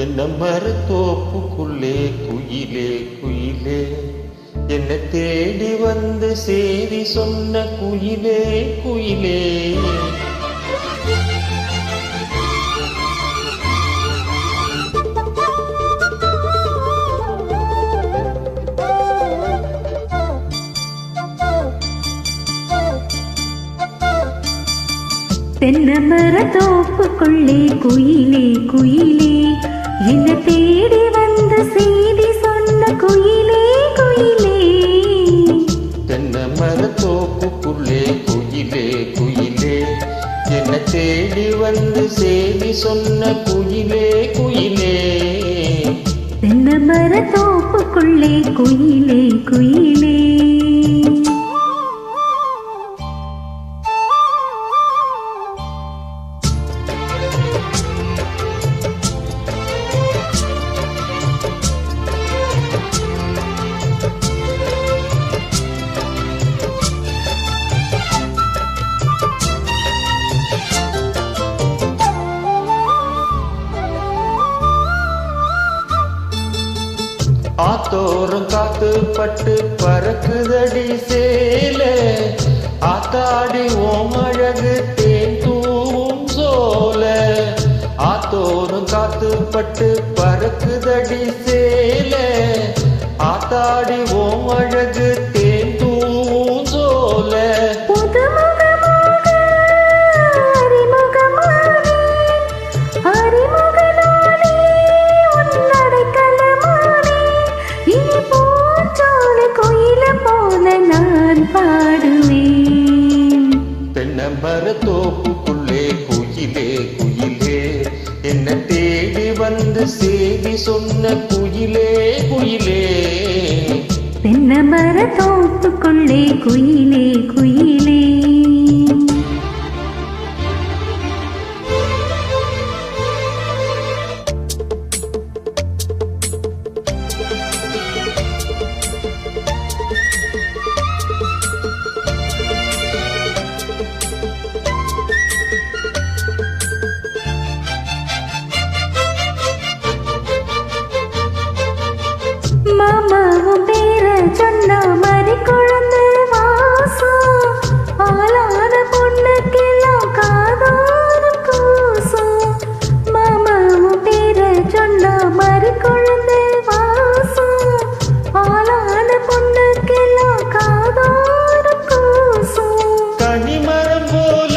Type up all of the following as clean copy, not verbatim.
தென்னமர தோப்புக்குள்ளே குயிலே குயிலே என்னை தேடி வந்து செய்தி சொன்ன குயிலே குயிலே. தென்னமர தோப்புக்குள்ளே குயிலே குயிலே என்னை தேடி வந்து செய்தி சொன்ன குயிலே குயிலே. தென்னமர தோப்புக்குள்ளே குயிலே குயிலே என்னை தேடி வந்து செய்தி சொன்ன குயிலே குயிலே. தென்னமர தோப்புக்குள்ளே குயிலே குயிலே. ஆத்தோறும் காத்து பட்டு பறக்குதடி சேல ஆத்தாடி ஓம் அழகு தேன் தூவும் சோல. ஆத்தோறும் காத்து பட்டு பறக்குதடி சேல ஆத்தாடி ஓம் அழகு தேன் தூவும் சோல. தென்னமர தோப்புக்குள்ளே குயிலே குயிலே என்னை தேடி வந்து செய்தி சொன்ன குயிலே குயிலே. தென்னமர தோப்புக்குள்ளே குயிலே குயிலே. மாமாவும் பேர சொன்ன மாதிரி குழந்தை வாசம் ஆளான பொண்ணுக்கெல்லாம் காதோறும் கூசும். மாமாவும் பேர சொன்ன மாதிரி குழந்தை வாசம் ஆளான பொண்ணுக்கெல்லாம் காதோறும் கூசும். கனிமரம் போல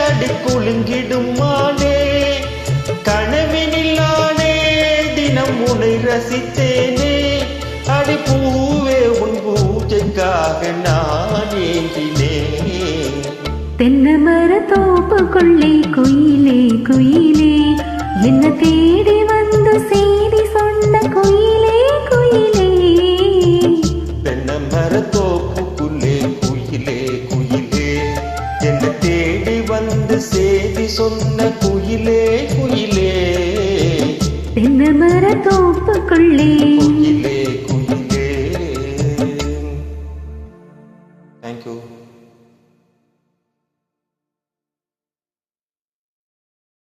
அடி குலுங்கிடும் மானே கனவினில்லானே தினம் உன்னை ரசித்தேனே. அடி பூவே உன் பூஜைக்காக நான் ஏங்கினேன். தென்னமர தோப்புக்குள்ளே குயிலே குயிலே என்னை தேடி வந்து செய்தி சொன்ன குயிலே குயிலே. தென்னமர தோப்புக்குள்ளே குயிலே குயிலே என்னை தேடி வந்து செய்தி சொன்ன குயிலே குயிலே. தென்னமர தோப்புக்குள்ளே குயிலே